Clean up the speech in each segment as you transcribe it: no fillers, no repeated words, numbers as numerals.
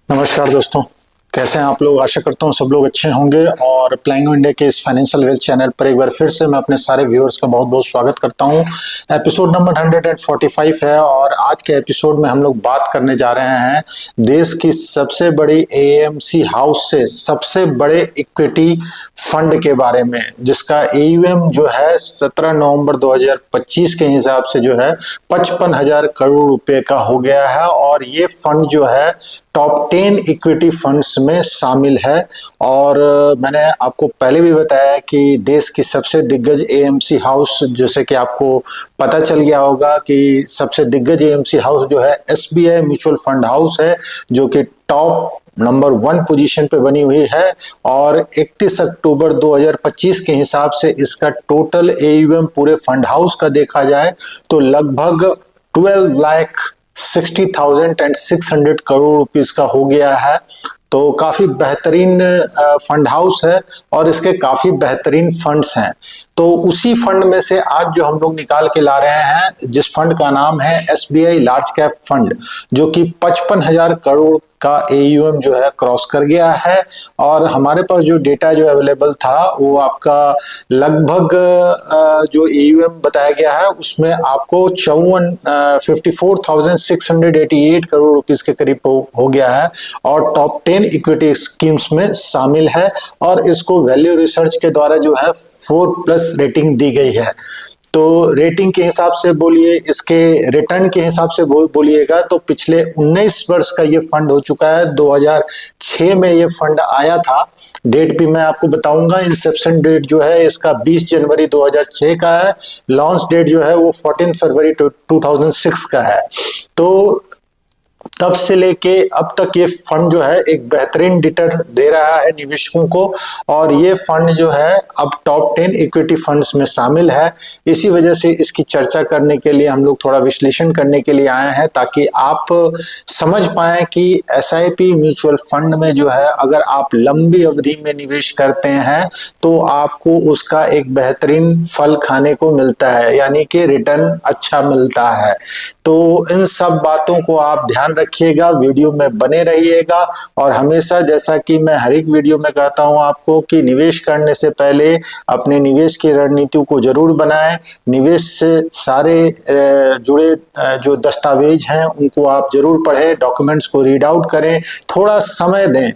नमस्कार दोस्तों, कैसे हैं आप लोग। आशा करता हूँ सब लोग अच्छे होंगे। और प्लाइंग इंडिया के इस फाइनेंशियल वेल्थ चैनल पर एक बार फिर से मैं अपने सारे व्यूअर्स का बहुत बहुत स्वागत करता हूँ। एपिसोड नंबर 145 है और आज के एपिसोड में हम लोग बात करने जा रहे हैं देश की सबसे बड़ी एएमसी हाउस से सबसे बड़े इक्विटी फंड के बारे में, जिसका एयूएम जो है 17 नवंबर 2025 के हिसाब से जो है 55,000 करोड़ रुपए का हो गया है। और ये फंड जो है टॉप 10 इक्विटी फंड्स में शामिल है। और मैंने आपको पहले भी बताया कि देश की सबसे दिग्गज एएमसी हाउस, जैसे कि आपको पता चल गया होगा कि सबसे दिग्गज एएमसी हाउस जो है एसबीआई म्यूचुअल फंड हाउस है, जो कि टॉप नंबर 1 पोजीशन पे बनी हुई है। और 31 अक्टूबर 2025 के हिसाब से इसका टोटल एयूएम पूरे फंड हाउस का देखा जाए तो लगभग 12,60,600 करोड़ रुपीस का हो गया है। तो काफी बेहतरीन फंड हाउस है और इसके काफी बेहतरीन फंड्स हैं। तो उसी फंड में से आज जो हम लोग निकाल के ला रहे हैं, जिस फंड का नाम है एसबीआई लार्ज कैप फंड, जो कि 55,000 करोड़ का एयूएम जो है क्रॉस कर गया है। और हमारे पास जो डेटा जो अवेलेबल था वो आपका लगभग जो एयूएम बताया गया है उसमें आपको 54,688 करोड़ रुपीस के करीब हो गया है और टॉप 10 इक्विटी स्कीम्स में शामिल है। और इसको वैल्यू रिसर्च के द्वारा जो है 4+ रेटिंग दी गई है। तो रेटिंग के हिसाब से बोलिए, इसके रिटर्न के हिसाब से बोलिएगा तो पिछले 19 वर्ष का ये फंड हो चुका है। 2006 में ये फंड आया था। डेट भी मैं आपको बताऊंगा। इंसेप्शन डेट जो है इसका 20 जनवरी 2006 का है। लॉन्च डेट जो है वो 14 फरवरी 2006 का है। तो तब से लेके अब तक ये फंड जो है एक बेहतरीन रिटर्न दे रहा है निवेशकों को। और ये फंड जो है अब टॉप 10 इक्विटी फंड्स में शामिल है। इसी वजह से इसकी चर्चा करने के लिए हम लोग थोड़ा विश्लेषण करने के लिए आए हैं, ताकि आप समझ पाएं कि एसआईपी म्यूचुअल फंड में जो है अगर आप लंबी अवधि में निवेश करते हैं तो आपको उसका एक बेहतरीन फल खाने को मिलता है, यानी कि रिटर्न अच्छा मिलता है। तो इन सब बातों को आप ध्यान रखिएगा, वीडियो में बने रहिएगा। और हमेशा, जैसा कि मैं हर एक वीडियो में कहता हूं आपको, कि निवेश करने से पहले अपने निवेश की रणनीति को जरूर बनाएं। निवेश से सारे जुड़े जो दस्तावेज हैं उनको आप जरूर पढ़ें, डॉक्यूमेंट्स को रीड आउट करें, थोड़ा समय दें।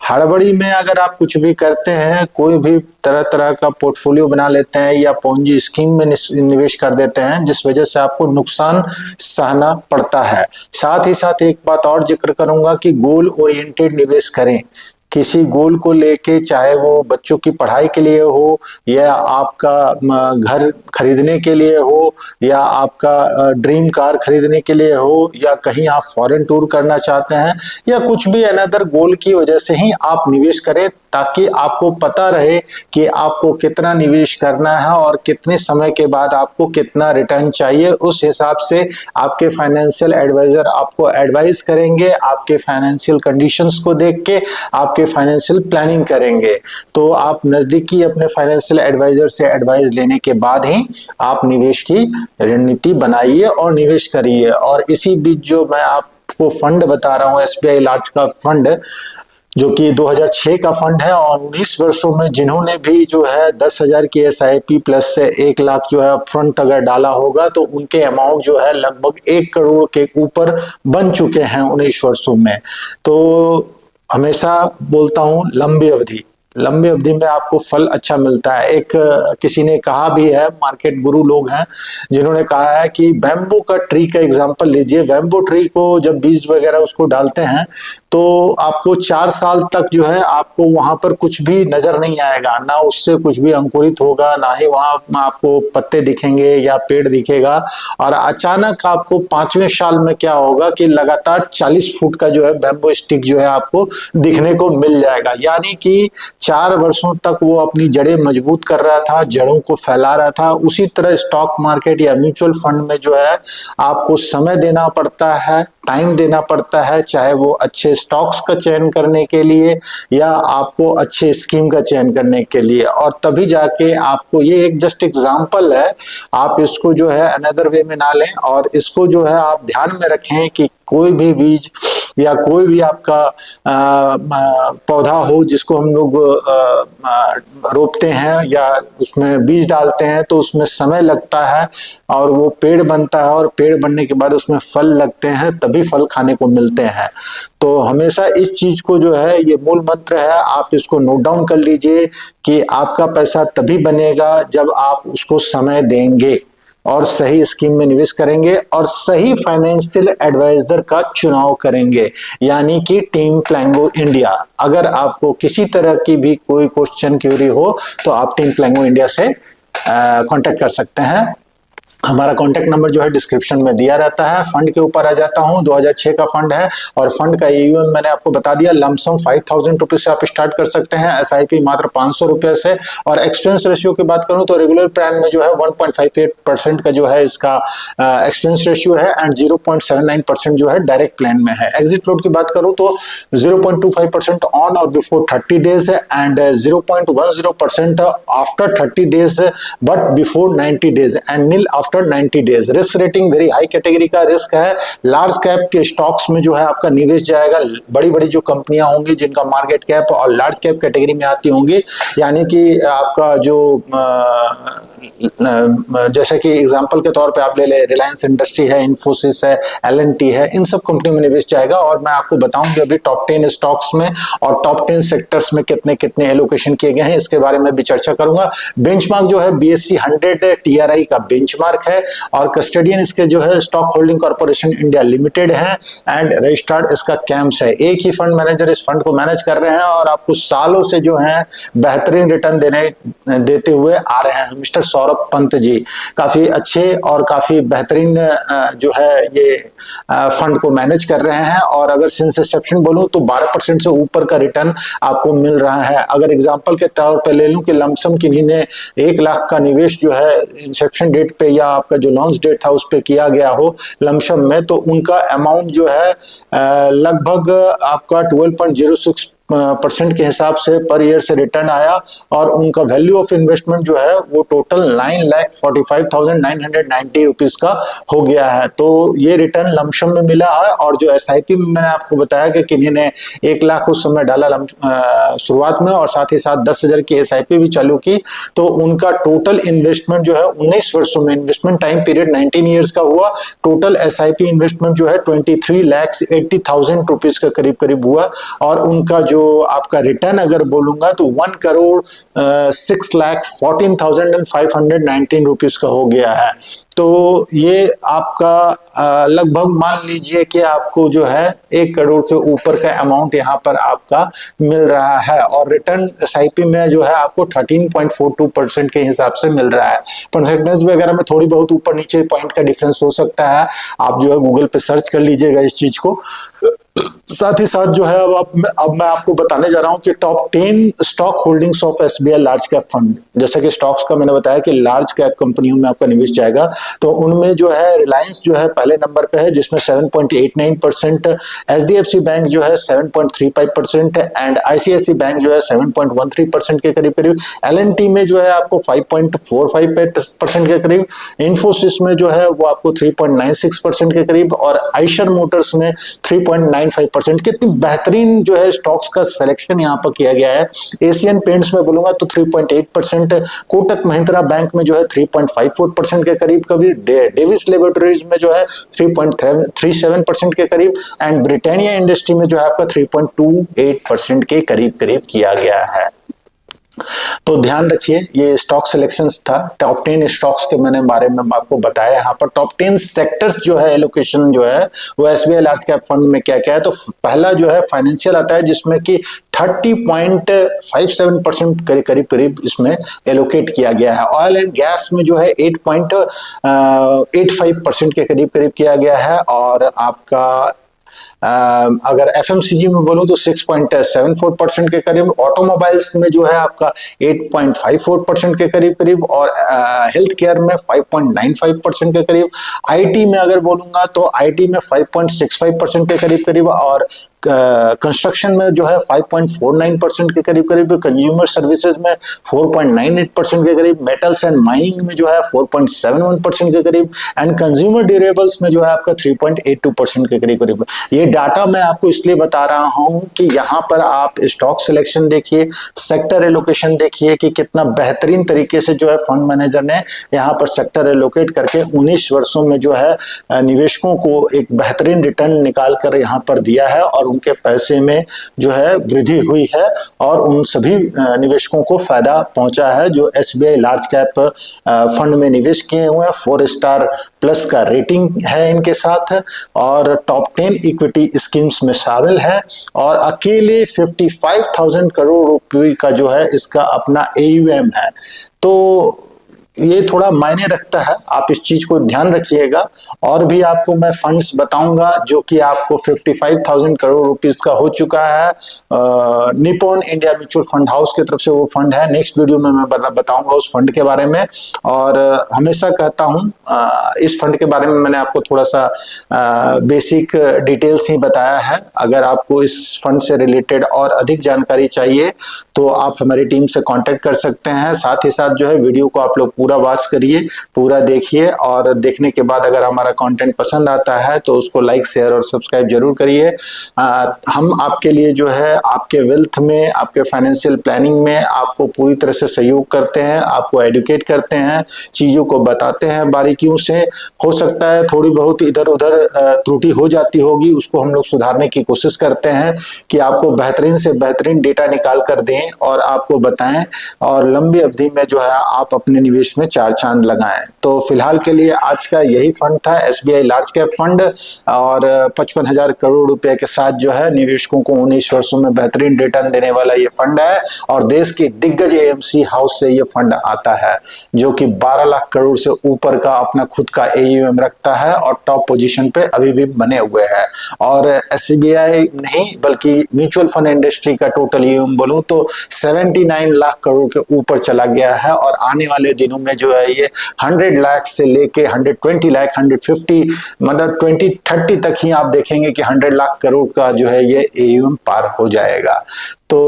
हड़बड़ी में अगर आप कुछ भी करते हैं, कोई भी तरह तरह का पोर्टफोलियो बना लेते हैं या पोंजी स्कीम में निवेश कर देते हैं, जिस वजह से आपको नुकसान सहना पड़ता है। साथ ही साथ एक बात और जिक्र करूंगा कि गोल ओरिएंटेड निवेश करें। किसी गोल को लेके, चाहे वो बच्चों की पढ़ाई के लिए हो या आपका घर खरीदने के लिए हो या आपका ड्रीम कार खरीदने के लिए हो या कहीं आप फॉरेन टूर करना चाहते हैं या कुछ भी अनदर गोल की वजह से ही आप निवेश करें, ताकि आपको पता रहे कि आपको कितना निवेश करना है और कितने समय के बाद आपको कितना रिटर्न चाहिए। उस हिसाब से आपके फाइनेंशियल एडवाइजर आपको एडवाइस करेंगे, आपके फाइनेंशियल कंडीशंस को देख के आपके फाइनेंशियल प्लानिंग करेंगे। तो आप नजदीकी अपने फाइनेंशियल एडवाइजर से एडवाइस लेने के बाद ही आप निवेश की रणनीति बनाइए और निवेश करिए। और इसी बीच जो मैं आपको फंड बता रहा हूँ, एसबीआई लार्ज का फंड, जो कि 2006 का फंड है, और 19 वर्षों में जिन्होंने भी जो है 10,000 की एसआईपी प्लस से 1 लाख जो है अपफ्रंट अगर डाला होगा तो उनके अमाउंट जो है लगभग 1 करोड़ के ऊपर बन चुके हैं 19 वर्षों में। तो हमेशा बोलता हूं, लंबी अवधि में आपको फल अच्छा मिलता है। एक किसी ने कहा भी है, मार्केट गुरु लोग हैं जिन्होंने कहा है कि बैम्बू का ट्री का एग्जांपल लीजिए। बैम्बू ट्री को जब बीज वगैरह उसको डालते हैं तो आपको 4 साल तक जो है आपको वहां पर कुछ भी नजर नहीं आएगा, ना उससे कुछ भी अंकुरित होगा, ना ही वहां आपको पत्ते दिखेंगे या पेड़ दिखेगा। और अचानक आपको 5वें साल में क्या होगा कि लगातार 40 फुट का जो है बैम्बू स्टिक जो है आपको दिखने को मिल जाएगा। यानी कि 4 वर्षों तक वो अपनी जड़ें मजबूत कर रहा था, जड़ों को फैला रहा था। उसी तरह स्टॉक मार्केट या म्यूचुअल फंड में जो है आपको समय देना पड़ता है, टाइम देना पड़ता है, चाहे वो अच्छे स्टॉक्स का चयन करने के लिए या आपको अच्छे स्कीम का चयन करने के लिए, और तभी जाके आपको, ये एक जस्ट एग्जांपल है, आप इसको जो है अनदर वे में ना लें, और इसको जो है आप ध्यान में रखें कि कोई भी बीज या कोई भी आपका पौधा हो जिसको हम लोग रोपते हैं या उसमें बीज डालते हैं, तो उसमें समय लगता है और वो पेड़ बनता है, और पेड़ बनने के बाद उसमें फल लगते हैं, तभी फल खाने को मिलते हैं। तो हमेशा इस चीज को जो है, ये मूल मंत्र है, आप इसको नोट डाउन कर लीजिए कि आपका पैसा तभी बनेगा जब आप उसको समय देंगे और सही स्कीम में निवेश करेंगे और सही फाइनेंशियल एडवाइजर का चुनाव करेंगे, यानी कि टीम प्लैंगो इंडिया। अगर आपको किसी तरह की भी कोई क्वेश्चन क्यूरी हो तो आप टीम प्लैंगो इंडिया से कांटेक्ट कर सकते हैं। हमारा कॉन्टेक्ट नंबर जो है डिस्क्रिप्शन में दिया रहता है। फंड के ऊपर आ जाता हूं, 2006 का फंड है और फंड का AUM मैंने आपको बता दिया, लमसम 5000 रुपीज से आप स्टार्ट कर सकते हैं, SIP मात्र 500 रुपए से। और एक्सपेंस रेशियो की बात करूं तो रेगुलर प्लान में जो है 1.58% का जो है इसका एक्सपेंस रेशियो है एंड 0.79% जो है डायरेक्ट प्लान में है। एग्जिट फ्लोट की बात करूं तो 0.25% ऑन और before 30 days and 0.10% after 30 days but before 90 days and nil after 90 days. Risk rating very high category का रिस्क है। लार्ज कैप के स्टॉक्स में जो है आपका निवेश जाएगा, बड़ी बड़ी जो कंपनियां होंगी जिनका मार्केट कैप और लार्ज कैप कैटेगरी में आती होंगी, यानी कि आपका जो जैसे कि एग्जांपल के तौर पे आप ले ले, रिलायंस इंडस्ट्री है, इन्फोसिस है, L&T है, इन सब कंपनियों में निवेश जाएगा। और मैं आपको बताऊंगी अभी टॉप 10 स्टॉक्स में और टॉप 10 सेक्टर्स में कितने कितने एलोकेशन किए गए हैं, इसके बारे में भी चर्चा करूंगा। बेंचमार्क जो है BSE 100 TRI का बेंचमार्क है और कस्टडियन इसके जो है stock holding corporation India limited है एंड रजिस्टर्ड इसका कैम्स है। एक ही फंड मैनेजर इस फंड को मैनेज कर रहे हैं और आपको सालों से जो है बेहतरीन रिटर्न देते हुए आ रहे हैं। मिस्टर सौरभ पंत जी काफी अच्छे और काफी बेहतरीन जो है ये फंड को मैनेज कर रहे हैं, और अगर सिंस इंसेप्शन बोलूं तो 12% से ऊपर का रिटर्न आपको मिल रहा है। अगर एग्जांपल के तौर पे ले लूं कि लमसम किन्हीं ने 1 लाख का निवेश जो है इंसेप्शन डेट पे या आपका जो लॉन्च डेट था उस पे किया गया हो लमसम में, तो उनका अमाउंट जो है लगभग आपका 12.06% के हिसाब से पर ईयर से रिटर्न आया और उनका वैल्यू ऑफ इन्वेस्टमेंट जो है वो टोटल 9,45,990 रुपीज का हो गया है। तो ये रिटर्न लमसम में मिला है। और जो SIP में मैंने आपको बताया कि किन्हीं ने 1 लाख उस समय डाला शुरुआत में और साथ ही साथ 10,000 की SIP भी चालू की, तो उनका टोटल इन्वेस्टमेंट जो है 19 वर्षों में, इन्वेस्टमेंट टाइम पीरियड 19 ईयर्स का हुआ, टोटल SIP इन्वेस्टमेंट जो है 23,80,000 रुपीज के करीब करीब हुआ। और उनका जो आपका रिटर्न अगर बोलूंगा तो 1,06,14,519 रुपीज का हो गया है। तो ये आपका लगभग मान लीजिए कि आपको जो है 1 करोड़ के ऊपर का अमाउंट यहाँ पर आपका मिल रहा है और रिटर्न SIP में जो है आपको 13.42% के हिसाब से मिल रहा है। परसेंटेज वगैरह में थोड़ी बहुत ऊपर नीचे पॉइंट का डिफरेंस हो सकता है, आप जो है गूगल पे सर्च कर लीजिएगा इस चीज को। साथ ही साथ जो है अब मैं आपको बताने जा रहा हूं कि top 10 stock holdings of SBI large cap fund. जैसे कि स्टॉक्स का मैंने बताया कि लार्ज कैप कंपनियों में आपका निवेश जाएगा, तो उनमें जो है रिलायंस जो है पहले नंबर पे है जिसमें 7.89%, HDFC बैंक जो है 7.35% एंड ICICI बैंक जो है 7.13% के करीब करीब, L&T में जो है आपको 5.45% के करीब, इन्फोसिस में जो है वो आपको 3.96% के करीब और आइशर मोटर्स में 3.95%। कितनी बेहतरीन जो है स्टॉक्स का सिलेक्शन यहाँ पर किया गया है। एशियन पेंट्स में बोलूंगा तो 3.8%, कोटक महिंद्रा बैंक में जो है 3.54% के करीब करीब, डेविस लेबोरेटरीज में जो है 3.37% के करीब एंड ब्रिटानिया इंडस्ट्री में जो है आपका 3.28% के करीब करीब किया गया है। तो ध्यान रखिए, ये स्टॉक सिलेक्शंस था, टॉप 10 स्टॉक्स के मैंने बारे में आपको बताया। यहाँ पर टॉप 10 सेक्टर्स जो है एलोकेशन जो है वो SBI लार्ज कैप फंड में क्या क्या है। तो पहला जो है फाइनेंशियल आता है जिसमें कि 30.57% करीब करीब इसमें एलोकेट किया गया है। ऑयल एंड गैस में जो है 8.85% के करीब करीब किया गया है और आपका अगर FMCG में बोलूं तो 6.74% के करीब, ऑटोमोबाइल्स में जो है आपका 8.54% के करीब करीब, और हेल्थ केयर में 5.95% के करीब। IT में अगर बोलूंगा तो IT में 5.65% के करीब करीब, और कंस्ट्रक्शन में जो है 5.49% के करीब करीब, कंज्यूमर सर्विसेज में 4.98% के करीब, मेटल्स एंड माइनिंग में जो है 4.71% के करीब, एंड कंज्यूमर ड्यूरेबल्स में जो है आपका 3.82% के करीब करीब। ये डाटा मैं आपको इसलिए बता रहा हूं कि यहाँ पर आप स्टॉक सिलेक्शन देखिए, सेक्टर एलोकेशन देखिए कि कितना बेहतरीन तरीके से जो है फंड मैनेजर ने यहाँ पर सेक्टर एलोकेट करके 19 वर्षों में जो है निवेशकों को एक बेहतरीन रिटर्न निकाल कर यहाँ पर दिया है, और उनके पैसे में जो है वृद्धि हुई है, और उन सभी निवेशकों को फायदा पहुंचा है जो SBI लार्ज कैप फंड में निवेश किए हुए हैं। 4 स्टार प्लस का रेटिंग है इनके साथ, और टॉप 10 इक्विटी स्कीम्स में शामिल है, और अकेले 55,000 करोड़ रुपए का जो है इसका अपना AUM है। तो ये थोड़ा मायने रखता है, आप इस चीज को ध्यान रखिएगा। और भी आपको मैं फंड्स बताऊंगा जो कि आपको 55,000 करोड़ रुपीस का हो चुका है। Nippon India mutual fund house की तरफ से वो फंड है। नेक्स्ट वीडियो में मैं बताऊंगा उस फंड के बारे में। और हमेशा कहता हूं इस फंड के बारे में मैंने आपको थोड़ा सा बेसिक डिटेल्स ही बताया है। अगर आपको इस फंड से रिलेटेड और अधिक जानकारी चाहिए तो आप हमारी टीम से कांटेक्ट कर सकते हैं। साथ ही साथ जो है वीडियो को आप लोग पूरा वॉच करिए, पूरा देखिए, और देखने के बाद अगर हमारा कंटेंट पसंद आता है तो उसको लाइक, शेयर और सब्सक्राइब जरूर करिए। हम आपके लिए जो है आपके वेल्थ में, आपके फाइनेंशियल प्लानिंग में आपको पूरी तरह से सहयोग करते हैं, आपको एडुकेट करते हैं, चीज़ों को बताते हैं बारीकियों से। हो सकता है थोड़ी बहुत इधर उधर त्रुटि हो जाती होगी, उसको हम लोग सुधारने की कोशिश करते हैं कि आपको बेहतरीन से बेहतरीन डेटा निकाल कर दें और आपको बताएं, और लंबी अवधि में जो है आप अपने निवेश में 4 चांद लगाएं। तो फिलहाल के लिए आज का यही फंड था, SBI लार्ज कैप फंड, और 55,000 करोड़ रुपए के साथ जो है निवेशकों को 19 वर्षों में बेहतरीन रिटर्न देने वाला ये फंड है। और देश के दिग्गज AMC हाउस से ये फंड आता है जो कि 12 लाख करोड़ से ऊपर का अपना खुद का AUM रखता है, और टॉप पोजीशन पे अभी भी बने हुए हैं। और SBI नहीं बल्कि म्यूचुअल फंड इंडस्ट्री का टोटल AUM बोलूं तो 79 लाख करोड़ के ऊपर चला गया है, और आने वाले दिनों में जो है ये 100 लाख से लेके 120 लाख, 150 मतलब 2030 तक ही आप देखेंगे कि 100 लाख करोड़ का जो है ये AUM पार हो जाएगा। तो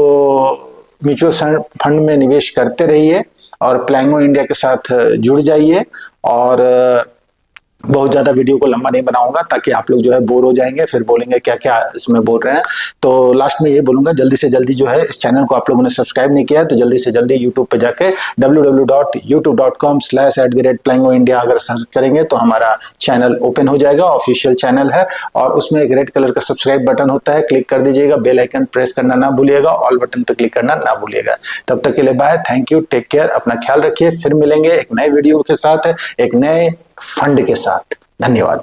म्यूचुअल फंड में निवेश करते रहिए और प्लैंगो इंडिया के साथ जुड़ जाइए। और बहुत ज्यादा वीडियो को लंबा नहीं बनाऊंगा ताकि आप लोग जो है बोर हो जाएंगे, फिर बोलेंगे क्या क्या इसमें बोल रहे हैं। तो लास्ट में ये बोलूंगा, जल्दी से जल्दी जो है इस चैनल को आप लोगों ने सब्सक्राइब नहीं किया तो जल्दी से जल्दी यूट्यूब पे जाके www.youtube.com/@plangoindia अगर सर्च करेंगे तो हमारा चैनल ओपन हो जाएगा। ऑफिशियल चैनल है, और उसमें एक रेड कलर का सब्सक्राइब बटन होता है, क्लिक कर दीजिएगा। बेल आइकन प्रेस करना ना भूलिएगा, ऑल बटन पे क्लिक करना ना भूलिएगा। तब तक के लिए bye, thank you, take care, अपना ख्याल रखिए। फिर मिलेंगे एक नए वीडियो के साथ, एक नए फंड के साथ। धन्यवाद।